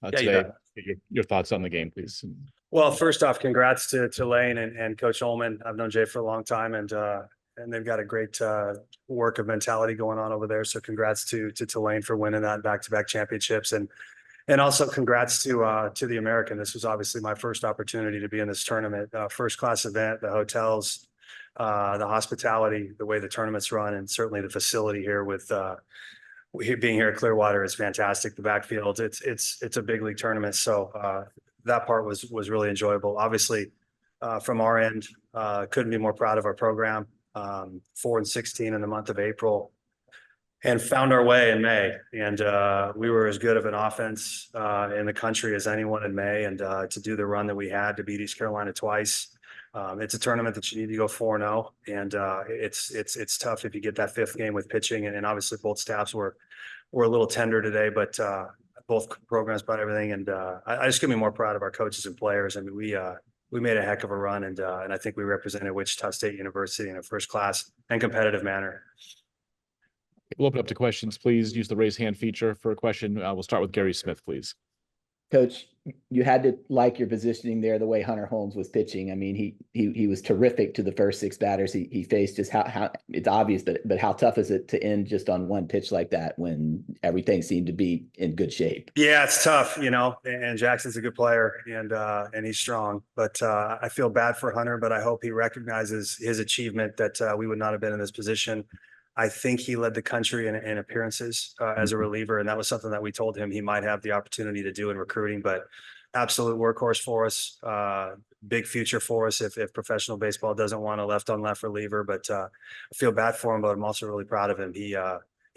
Yeah, you today. bet. Your thoughts on the game, please. Well, first off, congrats to Tulane and Coach Ullman. I've known Jay for a long time, and they've got a great work of mentality going on over there. So congrats to Tulane for winning that back-to-back championships, and also congrats to the American. This was obviously my first opportunity to be in this tournament, first class event, the hotels, the hospitality, the way the tournament's run, and certainly the facility here with being here at Clearwater is fantastic. The backfield, it's a big league tournament, so that part was really enjoyable. Obviously, from our end, couldn't be more proud of our program. 4-16 in the month of April, and found our way in May. And we were as good of an offense in the country as anyone in May. And to do the run that we had to beat East Carolina twice, it's a tournament that you need to go 4-0, and it's tough if you get that fifth game with pitching. And obviously, both staffs were a little tender today, but both programs brought everything. And I just couldn't be more proud of our coaches and players. I mean, we made a heck of a run, and I think we represented Wichita State University in a first class and competitive manner. We'll open up to questions. Please use the raise hand feature for a question. We'll start with Gary Smith, please. Coach, you had to like your positioning there, the way Hunter Holmes was pitching. I mean, he was terrific to the first six batters he faced. Just how it's obvious, but how tough is it to end just on one pitch like that when everything seemed to be in good shape? Yeah, it's tough, and Jackson's a good player, and he's strong, but I feel bad for Hunter, but I hope he recognizes his achievement that we would not have been in this position. I think he led the country in appearances as a reliever, and that was something that we told him he might have the opportunity to do in recruiting. But absolute workhorse for us, big future for us if professional baseball doesn't want a left-on-left reliever. But I feel bad for him, but I'm also really proud of him. He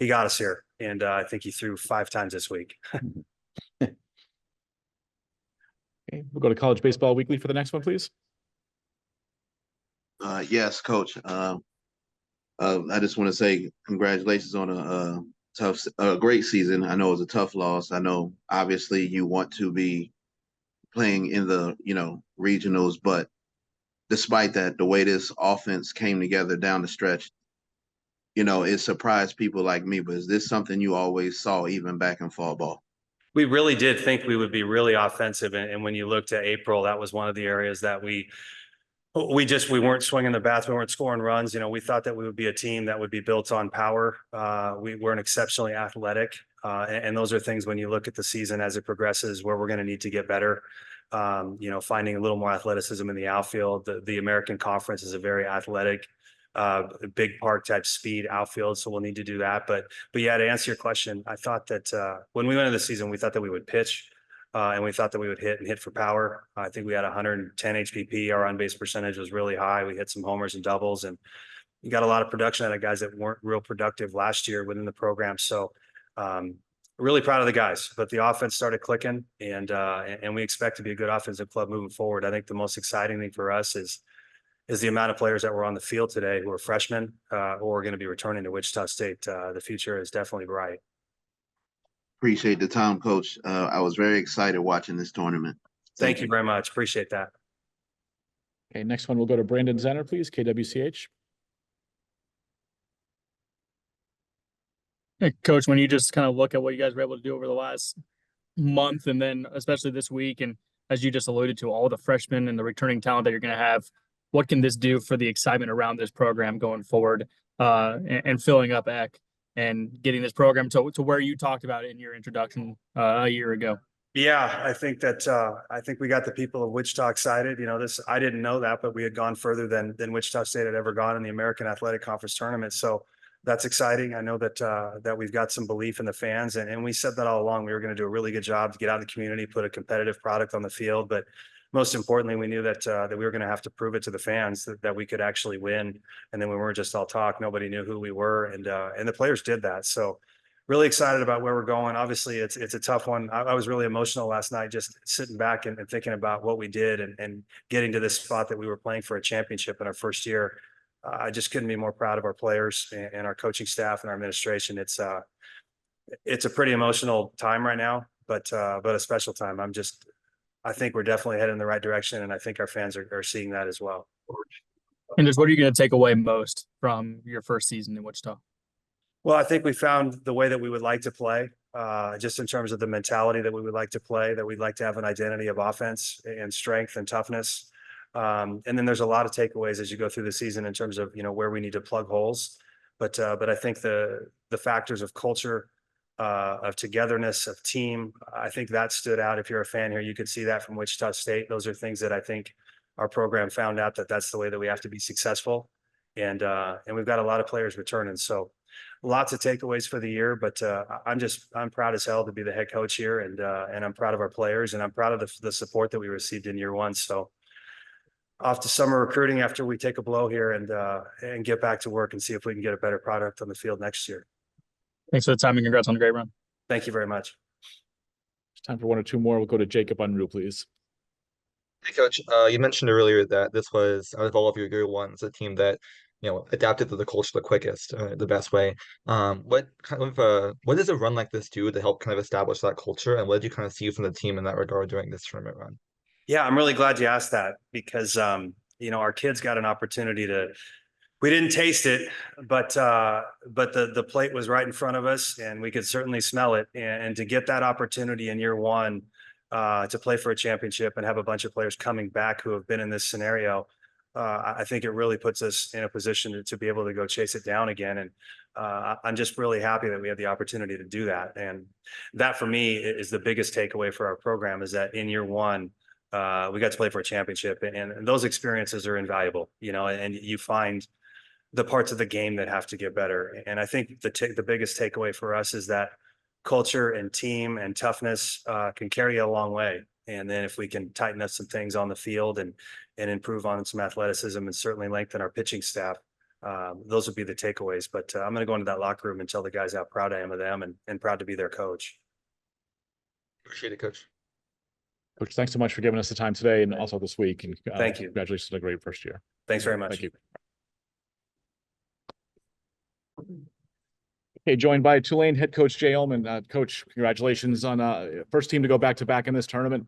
got us here, and I think he threw 5 times this week. Okay, we'll go to College Baseball Weekly for the next one, please. Yes, Coach. I just want to say congratulations on a great season. I know it was a tough loss. I know obviously you want to be playing in the regionals, but despite that, the way this offense came together down the stretch, it surprised people like me. But is this something you always saw even back in fall ball? We really did think we would be really offensive, and when you looked at April, that was one of the areas that we weren't swinging the bats. We weren't scoring runs. We thought that we would be a team that would be built on power. We weren't exceptionally athletic. And those are things when you look at the season as it progresses where we're going to need to get better. Finding a little more athleticism in the outfield. The American Conference is a very athletic, big park type speed outfield. So we'll need to do that. But yeah, to answer your question, I thought that when we went into the season, we thought that we would pitch. And we thought that we would hit for power. I think we had 110 HPP. Our on-base percentage was really high. We hit some homers and doubles, and you got a lot of production out of guys that weren't real productive last year within the program. So really proud of the guys. But the offense started clicking, and we expect to be a good offensive club moving forward. I think the most exciting thing for us is the amount of players that were on the field today who are freshmen or are going to be returning to Wichita State. The future is definitely bright. Appreciate the time, Coach. I was very excited watching this tournament. Thank you very much. Appreciate that. Okay, next one, we'll go to Brandon Zenner, please, KWCH. Hey, Coach, when you just kind of look at what you guys were able to do over the last month, and then especially this week, and as you just alluded to, all the freshmen and the returning talent that you're going to have, what can this do for the excitement around this program going forward and filling up ECK? And getting this program to where you talked about it in your introduction a year ago? Yeah, I think we got the people of Wichita excited. I didn't know that, but we had gone further than Wichita State had ever gone in the American Athletic Conference tournament. So that's exciting. I know that we've got some belief in the fans, and we said that all along. We were going to do a really good job to get out in the community, put a competitive product on the field, but most importantly, we knew that we were going to have to prove it to the fans that we could actually win. And then we weren't just all talk. Nobody knew who we were, and the players did that. So really excited about where we're going. Obviously, it's a tough one. I was really emotional last night, just sitting back and thinking about what we did and getting to this spot that we were playing for a championship in our first year. I just couldn't be more proud of our players and our coaching staff and our administration. It's a pretty emotional time right now, but a special time. I think we're definitely heading in the right direction, and I think our fans are seeing that as well. And just what are you going to take away most from your first season in Wichita? Well, I think we found the way that we would like to play. just in terms of the mentality that we would like to play, that we'd like to have an identity of offense and strength and toughness. And then there's a lot of takeaways as you go through the season in terms of, where we need to plug holes. But I think the factors of culture, of togetherness, of team, I think that stood out. If you're a fan here, you could see that from Wichita State. Those are things that I think our program found out that that's the way that we have to be successful. And we've got a lot of players returning. So lots of takeaways for the year, but I'm proud as hell to be the head coach here, and I'm proud of our players, and I'm proud of the support that we received in year one. So off to summer recruiting after we take a blow here, and get back to work and see if we can get a better product on the field next year. Thanks for the time and congrats on the great run. Thank you very much. It's time for one or two more. We'll go to Jacob Unruh, please. Hey, Coach. You mentioned earlier that this was, out of all of your year ones, a team that adapted to the culture the quickest, the best way. What does a run like this do to help kind of establish that culture, and what did you kind of see from the team in that regard during this tournament run? Yeah, I'm really glad you asked that because our kids got an opportunity to. We didn't taste it, but the plate was right in front of us, and we could certainly smell it. And to get that opportunity in year one to play for a championship and have a bunch of players coming back who have been in this scenario, I think it really puts us in a position to be able to go chase it down again. And I'm just really happy that we had the opportunity to do that. And that for me is the biggest takeaway for our program, is that in year one, we got to play for a championship, and those experiences are invaluable, and you find the parts of the game that have to get better. And I think the biggest takeaway for us is that culture and team and toughness can carry you a long way. And then if we can tighten up some things on the field and improve on some athleticism and certainly lengthen our pitching staff, those would be the takeaways. But I'm going to go into that locker room and tell the guys how proud I am of them and proud to be their coach. Appreciate it, Coach. Coach, thanks so much for giving us the time today and also this week. And Thank you. Congratulations on a great first year. Thanks very much. Thank you. Okay, joined by Tulane head coach Jay Ullman. Coach, congratulations on first team to go back-to-back in this tournament.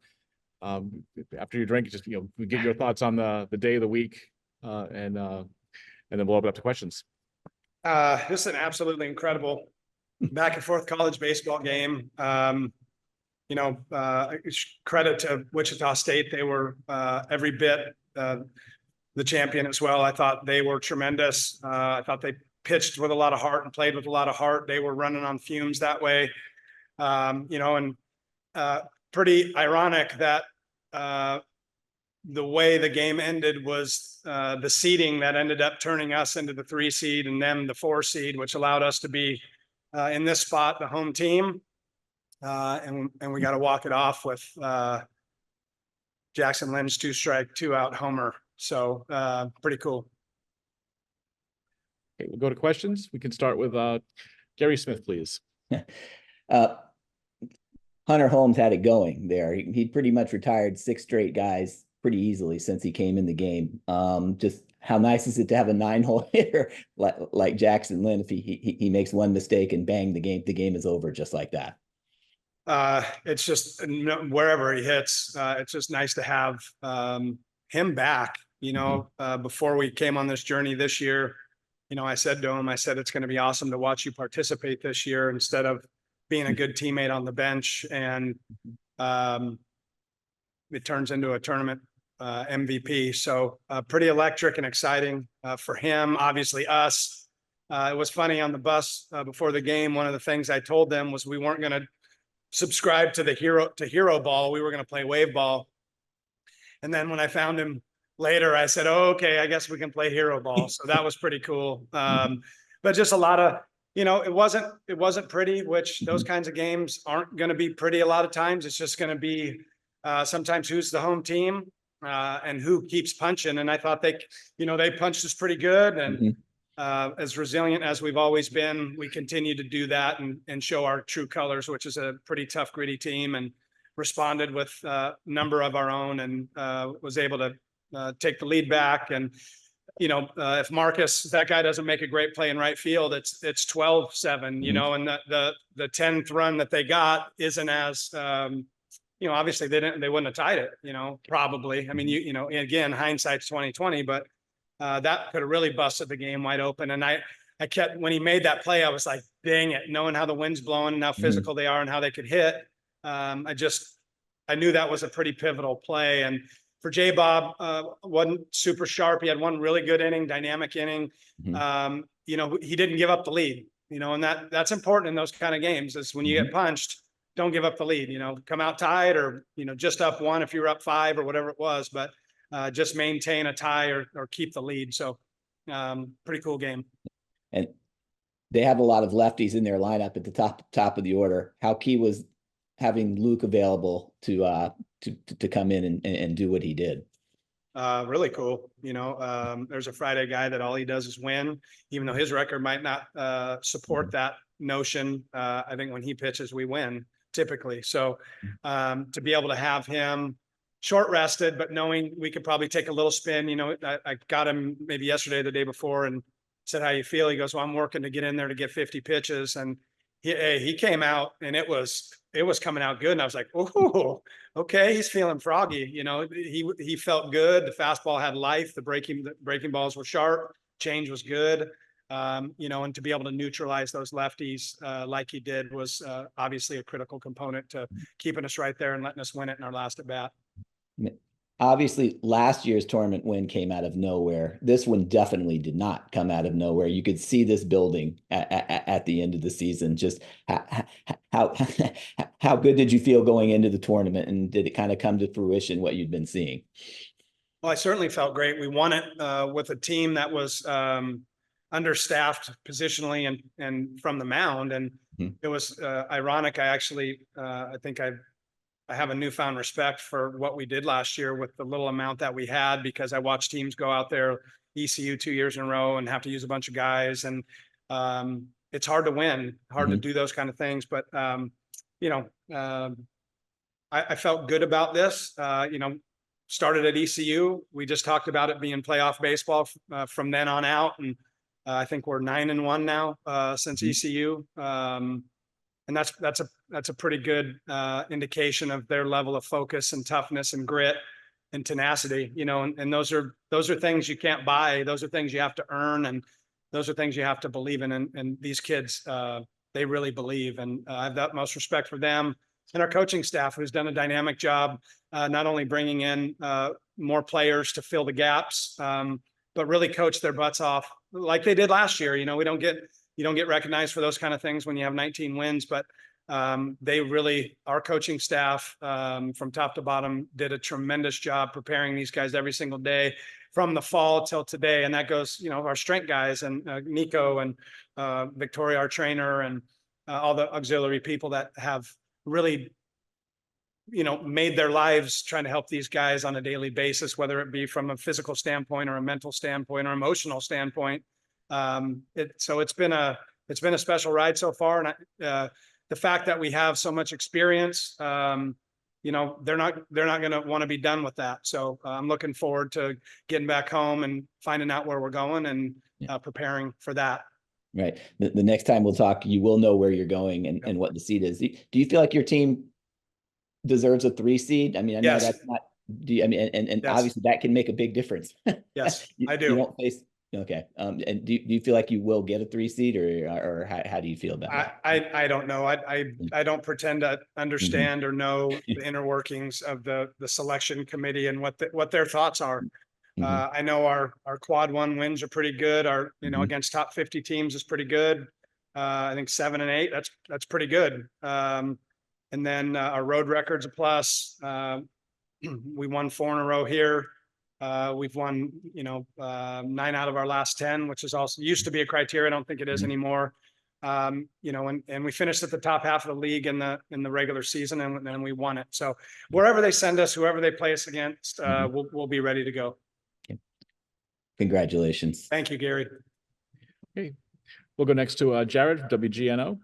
After your drink, just we get your thoughts on the day of the week, and then we'll open up to questions. This is an absolutely incredible back and forth college baseball game. Credit to Wichita State. They were every bit the champion as well. I thought they were tremendous. I thought they pitched with a lot of heart and played with a lot of heart. They were running on fumes that way. Pretty ironic that the way the game ended was the seeding that ended up turning us into the 3 seed and them the 4 seed, which allowed us to be in this spot, the home team. And we got to walk it off with Jackson Lynn's 2-strike, 2-out homer. So pretty cool. Okay, we'll go to questions. We can start with Gary Smith, please. Hunter Holmes had it going there. He pretty much retired 6 straight guys pretty easily since he came in the game. Just how nice is it to have a 9-hole hitter like Jackson Lynn? If he makes one mistake and bang, the game is over just like that. It's just wherever he hits, it's just nice to have him back. Before we came on this journey this year, I said to him, it's going to be awesome to watch you participate this year instead of being a good teammate on the bench. And it turns into a tournament MVP. So pretty electric and exciting for him, obviously us. It was funny on the bus before the game. One of the things I told them was we weren't going to subscribe to the hero ball. We were going to play wave ball. And then when I found him later, I said, oh, okay, I guess we can play hero ball. So that was pretty cool. But just a lot of, it wasn't pretty, which those kinds of games aren't going to be pretty a lot of times. It's just going to be sometimes who's the home team and who keeps punching. And I thought they punched us pretty good. And as resilient as we've always been, we continue to do that and show our true colors, which is a pretty tough, gritty team, and responded with a number of our own and was able to take the lead back. And, if Marcus, that guy doesn't make a great play in right field, it's 12-7, and the 10th run that they got isn't as, obviously they wouldn't have tied it, probably. I mean, again, hindsight's 20/20, but that could have really busted the game wide open. And I kept, when he made that play, I was like, dang it, knowing how the wind's blowing and how physical they are and how they could hit. I knew that was a pretty pivotal play. And for J Bob, wasn't super sharp. He had one really good inning, dynamic inning. You know, he didn't give up the lead, you know, and that's important in those kind of games, is when you get punched, don't give up the lead, you know, come out tied, or, you know, just up one if you were up 5 or whatever it was, but just maintain a tie or keep the lead. So pretty cool game. And they have a lot of lefties in their lineup at the top of the order. How key was having Luke available to come in and do what he did? Really cool. You know, there's a Friday guy that all he does is win, even though his record might not support that notion. I think when he pitches, we win typically. So to be able to have him short rested, but knowing we could probably take a little spin, you know, I got him maybe yesterday, the day before, and said, how you feel? He goes, well, I'm working to get in there to get 50 pitches. And he came out and it was coming out good. And I was like, oh, okay. He's feeling froggy. You know, he felt good. The fastball had life. The breaking balls were sharp. Change was good. You know, and to be able to neutralize those lefties like he did was obviously a critical component to keeping us right there and letting us win it in our last at bat. Obviously, last year's tournament win came out of nowhere. This one definitely did not come out of nowhere. You could see this building at the end of the season. Just how good did you feel going into the tournament, and did it kind of come to fruition what you'd been seeing? Well, I certainly felt great. We won it with a team that was understaffed positionally and from the mound, and it was ironic. I think I have a newfound respect for what we did last year with the little amount that we had, because I watched teams go out there, ECU 2 years in a row, and have to use a bunch of guys. And it's hard to win, hard to do those kind of things. But, you know, I felt good about this. You know, started at ECU. We just talked about it being playoff baseball from then on out. And I think we're 9-1 now since ECU. And that's a pretty good indication of their level of focus and toughness and grit and tenacity, you know, and those are things you can't buy. Those are things you have to earn, and those are things you have to believe in. And these kids, they really believe, and I have the utmost respect for them and our coaching staff, who's done a dynamic job, not only bringing in more players to fill the gaps, but really coach their butts off like they did last year. You know, you don't get recognized for those kind of things when you have 19 wins, but they really, our coaching staff from top to bottom did a tremendous job preparing these guys every single day from the fall till today. And that goes, you know, our strength guys and Nico and Victoria, our trainer, and all the auxiliary people that have really, you know, made their lives trying to help these guys on a daily basis, whether it be from a physical standpoint or a mental standpoint or emotional standpoint. So it's been a special ride so far. And the fact that we have so much experience, you know, they're not going to want to be done with that. So I'm looking forward to getting back home and finding out where we're going and preparing for that. Right. The next time we'll talk, you will know where you're going and what the seed is. Do you feel like your team deserves a 3 seed? I mean, I know that's not, I mean, and obviously that can make a big difference. Yes, I do. You don't face, okay. And do you feel like you will get a 3 seed, or how do you feel about that? I don't know. I don't pretend to understand or know the inner workings of the selection committee and what their thoughts are. I know our quad 1 wins are pretty good. Our, you know, against top 50 teams is pretty good. I think 7 and 8, that's pretty good. And then our road record's a plus. We won 4 in a row here. We've won, you know, 9 out of our last 10, which is also used to be a criteria. I don't think it is anymore. You know, and we finished at the top half of the league in the regular season, and then we won it. So wherever they send us, whoever they play us against, we'll be ready to go. Congratulations. Thank you, Gary. Okay. We'll go next to Jared, WGNO.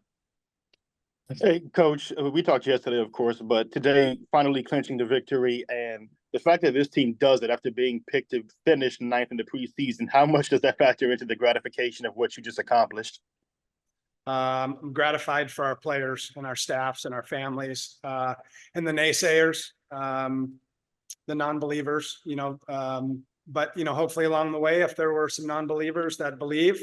Hey, Coach, we talked yesterday, of course, but today finally clinching the victory, and the fact that this team does it after being picked to finish 9th in the preseason, how much does that factor into the gratification of what you just accomplished? I'm gratified for our players and our staffs and our families, and the naysayers, the non-believers, you know, but, you know, hopefully along the way, if there were some non-believers that believe,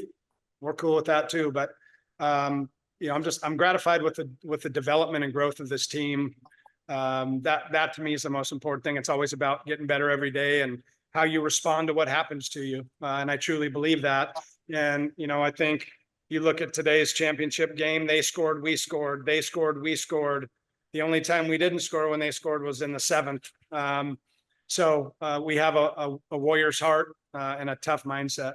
we're cool with that too. But, you know, I'm gratified with the development and growth of this team. That to me is the most important thing. It's always about getting better every day and how you respond to what happens to you. And I truly believe that. And, you know, I think you look at today's championship game, they scored, we scored, they scored, we scored. The only time we didn't score when they scored was in the 7th. So we have a warrior's heart and a tough mindset.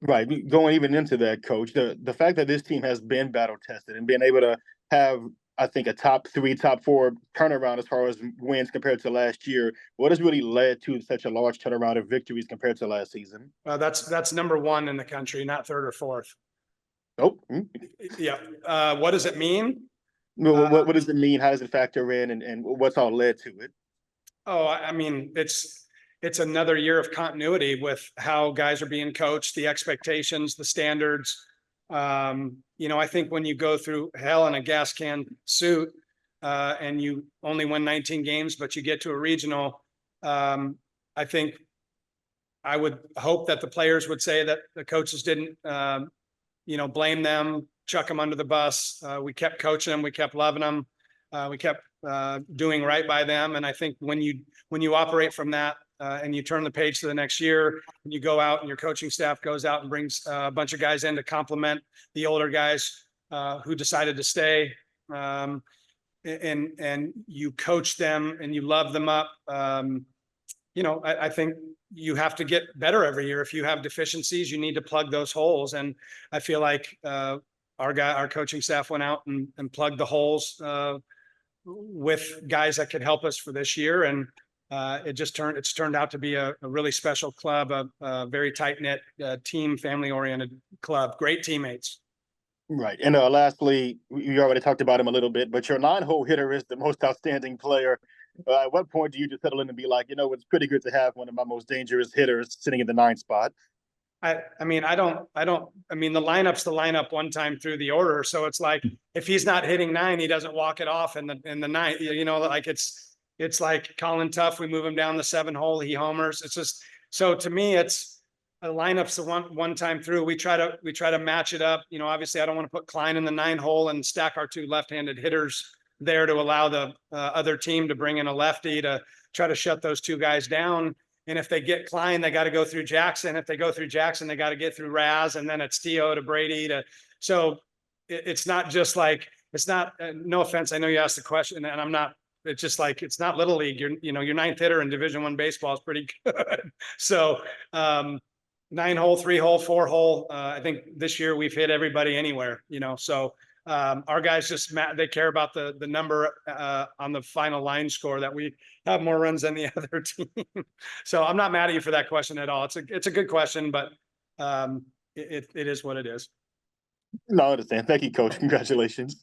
Right. Going even into that, coach, the fact that this team has been battle tested and being able to have, I think, a top 3, top 4 turnaround as far as wins compared to last year, what has really led to such a large turnaround of victories compared to last season? That's number 1 in the country, not 3rd or 4th. Oh, yeah. What does it mean? What does it mean? How does it factor in, and what's all led to it? Oh, I mean, it's another year of continuity with how guys are being coached, the expectations, the standards. You know, I think when you go through hell in a gas can suit and you only win 19 games, but you get to a regional, I think I would hope that the players would say that the coaches didn't, you know, blame them, chuck them under the bus. We kept coaching them. We kept loving them. We kept doing right by them. And I think when you operate from that and you turn the page to the next year, and you go out and your coaching staff goes out and brings a bunch of guys in to complement the older guys who decided to stay, and you coach them and you love them up. You know, I think you have to get better every year. If you have deficiencies, you need to plug those holes. And I feel like our coaching staff went out and plugged the holes with guys that could help us for this year. And it's turned out to be a really special club, a very tight-knit team, family-oriented club, great teammates. Right. And lastly, you already talked about him a little bit, but your 9-hole hitter is the most outstanding player. At what point do you just settle in and be like, you know, it's pretty good to have one of my most dangerous hitters sitting in the 9th spot? I mean, the lineup's the lineup one time through the order. So it's like, if he's not hitting 9, he doesn't walk it off in the 9th, you know, like it's like Colin Tuff. We move him down the 7-hole. He homers. It's just, so to me, it's a lineup's the one time through. We try to match it up. You know, obviously I don't want to put Klein in the 9-hole and stack our 2 left-handed hitters there to allow the other team to bring in a lefty to try to shut those 2 guys down. And if they get Klein, they got to go through Jackson. If they go through Jackson, they got to get through Raz, and then it's T.O. to Brady to. So it's not just like, it's not. No offense, I know you asked the question, and I'm not. It's just like, it's not little league. Your 9th hitter in Division I baseball is pretty good. So 9-hole, 3-hole, 4-hole. I think this year we've hit everybody anywhere. You know, so. Our guys just they care about the number on the final line score, that we have more runs than the other team. So I'm not mad at you for that question at all. It's a good question, but it is what it is. No, I understand. Thank you, Coach. Congratulations.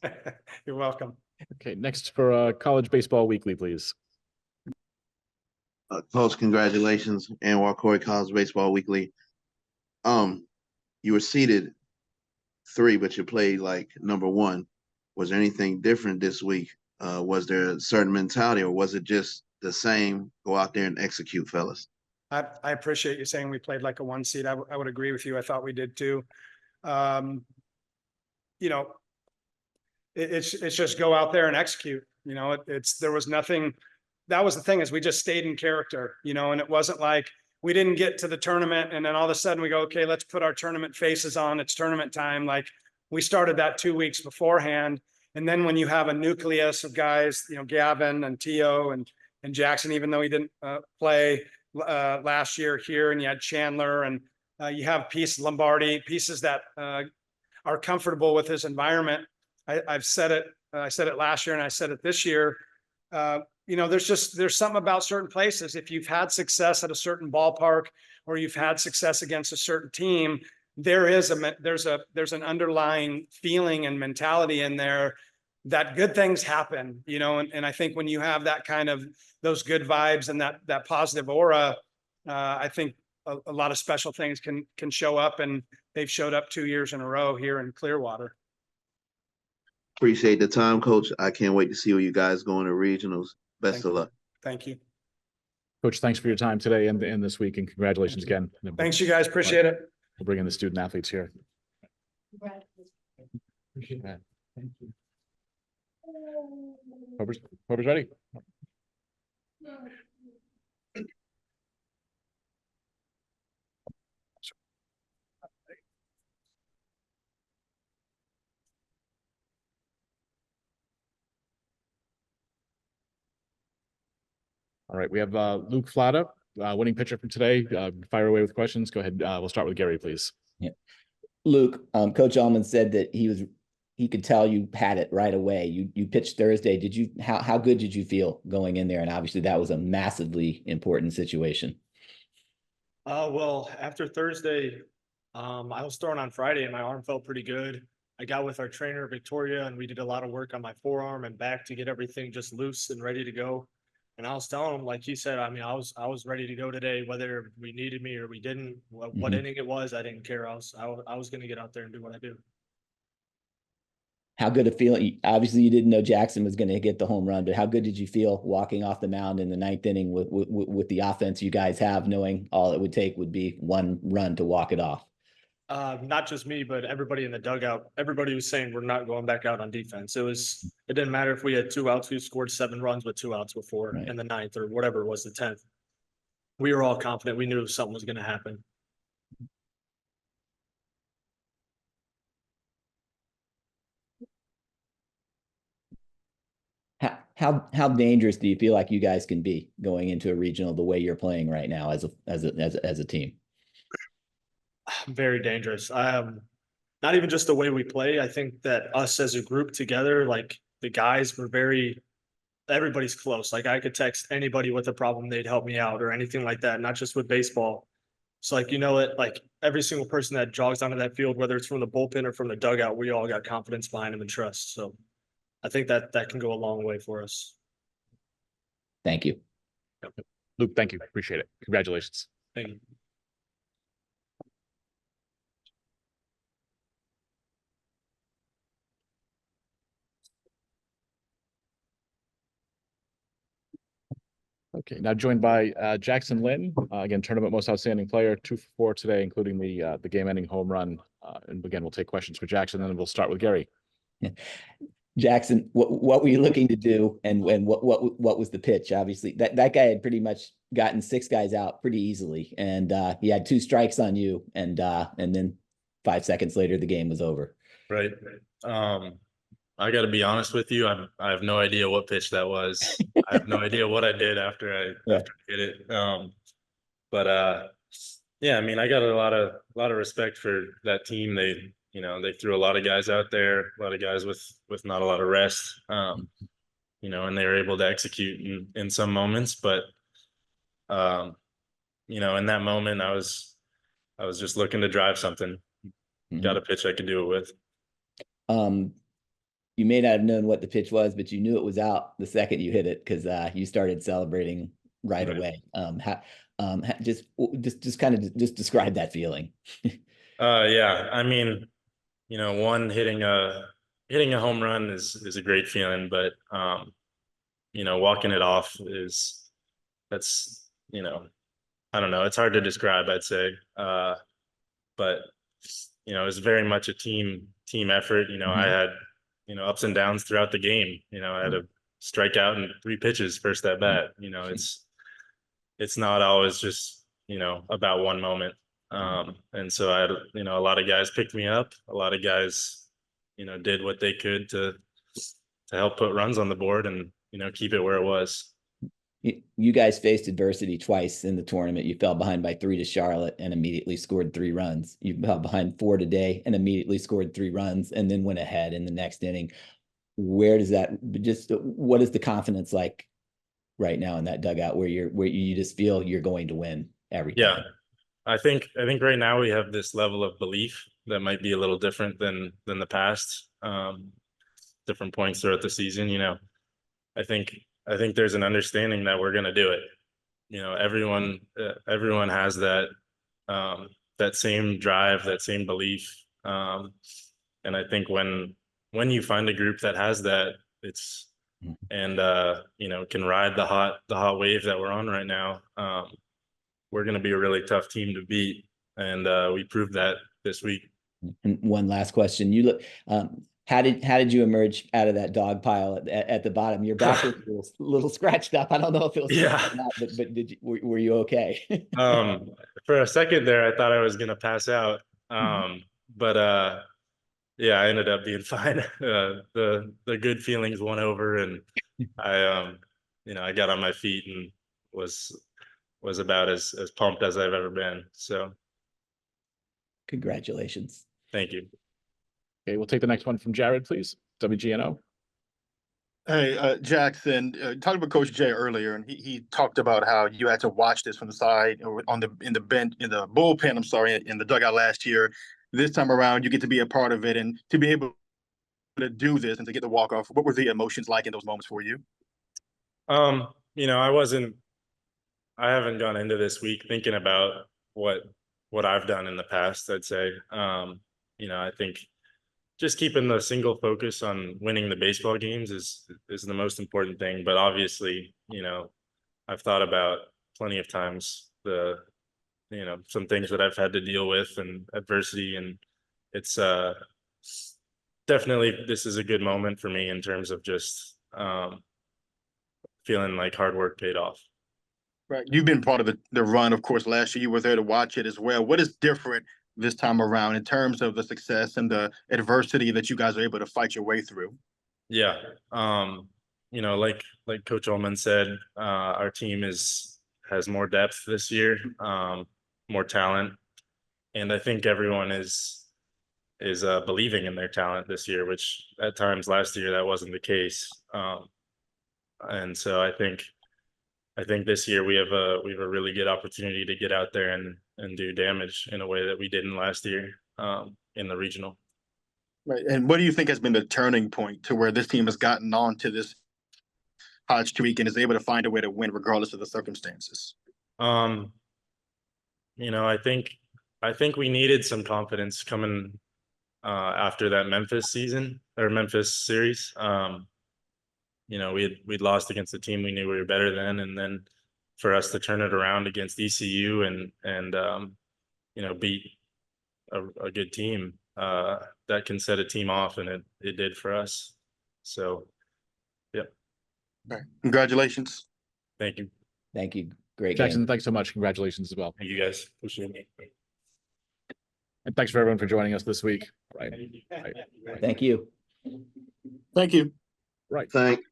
You're welcome. Okay, next for College Baseball Weekly, please. Coach, congratulations. Anwar Corey, College Baseball Weekly. You were seated 3, but you played like number 1. Was there anything different this week? Was there a certain mentality, or was it just the same? Go out there and execute, fellas. I appreciate you saying we played like a 1 seed. I would agree with you. I thought we did too. You know, it's just go out there and execute. You know, there was nothing. That was the thing, is we just stayed in character. You know, and it wasn't like we didn't get to the tournament and then all of a sudden we go, okay, let's put our tournament faces on. It's tournament time. Like, we started that 2 weeks beforehand. And then when you have a nucleus of guys, you know, Gavin and T.O. and Jackson, even though he didn't play last year here, and you had Chandler, and you have Lombardi, pieces that are comfortable with his environment. I've said it. I said it last year and I said it this year. You know, there's something about certain places. If you've had success at a certain ballpark, or you've had success against a certain team, there's an underlying feeling and mentality in there that good things happen, you know, and I think when you have that kind of, those good vibes and that positive aura, I think a lot of special things can show up, and they've showed up 2 years in a row here in Clearwater. Appreciate the time, Coach. I can't wait to see where you guys go in the regionals. Best of luck. Thank you. Coach, thanks for your time today and this week, and congratulations again. Thanks, you guys. Appreciate it. We'll bring in the student athletes here. Appreciate that. Thank you. Whoever's ready. All right, we have Luke Flata, winning pitcher for today. Fire away with questions. Go ahead. We'll start with Gary, please. Yeah. Luke, Coach Ullman said that he could tell you had it right away. You pitched Thursday. How good did you feel going in there? And obviously that was a massively important situation. Well, after Thursday, I was throwing on Friday and my arm felt pretty good. I got with our trainer, Victoria, and we did a lot of work on my forearm and back to get everything just loose and ready to go. And I was telling him, like he said, I mean, I was ready to go today, whether we needed me or we didn't. What inning it was, I didn't care. I was going to get out there and do what I do. How good a feeling? Obviously, you didn't know Jackson was going to get the home run, but how good did you feel walking off the mound in the ninth inning with the offense you guys have, knowing all it would take would be one run to walk it off? Not just me, but everybody in the dugout. Everybody was saying we're not going back out on defense. It didn't matter if we had 2 outs. We scored 7 runs with 2 outs before in the ninth or whatever it was, the 10th. We were all confident. We knew something was going to happen. How dangerous do you feel like you guys can be going into a regional the way you're playing right now as a team? Very dangerous. Not even just the way we play. I think that us as a group together, like the guys were everybody's close. Like I could text anybody with a problem, they'd help me out or anything like that, not just with baseball. So like, like every single person that jogs onto that field, whether it's from the bullpen or from the dugout, we all got confidence behind them and trust. So I think that can go a long way for us. Thank you. Luke, thank you. Appreciate it. Congratulations. Thank you. Okay, now joined by Jackson Lynn, again, tournament most outstanding player, 2 for 4 today, including the game-ending home run. And again, we'll take questions for Jackson, and then we'll start with Gary. Jackson, what were you looking to do, and what was the pitch? Obviously, that guy had pretty much gotten 6 guys out pretty easily, and he had 2 strikes on you, and then 5 seconds later the game was over. Right. I got to be honest with you. I have no idea what pitch that was. I have no idea what I did after I hit it. Yeah, I mean, I got a lot of respect for that team. They threw a lot of guys out there, a lot of guys with not a lot of rest. And they were able to execute in some moments, but in that moment I was just looking to drive something. Got a pitch I could do it with. You may not have known what the pitch was, but you knew it was out the second you hit it because you started celebrating right away. Just kind of describe that feeling. Yeah, I mean, hitting a home run is a great feeling, but walking it off that's I don't know, it's hard to describe, I'd say. But it's very much a team effort. I had ups and downs throughout the game. I had a strikeout in 3 pitches first at bat. It's not always just about one moment. And so I had a lot of guys picked me up. A lot of guys did what they could to help put runs on the board and keep it where it was. You guys faced adversity twice in the tournament. You fell behind by 3 to Charlotte and immediately scored 3 runs. You fell behind 4 today and immediately scored 3 runs and then went ahead in the next inning. What is the confidence like right now in that dugout where you just feel you're going to win every time? Yeah, I think right now we have this level of belief that might be a little different than the past. Different points throughout the season. I think there's an understanding that we're going to do it. Everyone has that same drive, that same belief. And I think when you find a group that has that, and can ride the hot wave that we're on right now, we're going to be a really tough team to beat. And we proved that this week. And one last question. You look, how did you emerge out of that dog pile at the bottom? Your back was a little scratched up. I don't know if it was, Yeah. or not, but were you okay? For a second there, I thought I was gonna pass out. But yeah, I ended up being fine. The good feelings won over, and I I got on my feet and was about as pumped as I've ever been. So Congratulations. thank you. Okay, we'll take the next one from Jared, please. WGNO. Hey, Jackson, talked about Coach Jay earlier, and he talked about how you had to watch this from the side or in the bullpen. I'm sorry, in the dugout last year. This time around, you get to be a part of it, and to be able to do this and to get the walk off. What were the emotions like in those moments for you? I haven't gone into this week thinking about what I've done in the past, I'd say. I think just keeping the single focus on winning the baseball games is the most important thing. But obviously, I've thought about plenty of times some things that I've had to deal with and adversity, and it's definitely, this is a good moment for me in terms of just feeling like hard work paid off. Right. You've been part of the run, of course. Last year, you were there to watch it as well. What is different this time around in terms of the success and the adversity that you guys are able to fight your way through? Yeah. Like Coach Ullman said, our team has more depth this year, more talent. And I think everyone is believing in their talent this year, which at times last year that wasn't the case. And so I think this year we have a really good opportunity to get out there and do damage in a way that we didn't last year in the regional. Right. And what do you think has been the turning point to where this team has gotten on to this hot streak and is able to find a way to win regardless of the circumstances? I think we needed some confidence coming after that Memphis series. We'd lost against the team we knew we were better than, and then for us to turn it around against ECU and beat a good team that can set a team off, and it did for us. So, yeah. Right. Congratulations. Thank you. Thank you. Great Jackson, game. thanks so much. Congratulations as well. Thank you guys. Appreciate it. And thanks for everyone for joining us this week. Right. Thank you. Thank you. Right. Thank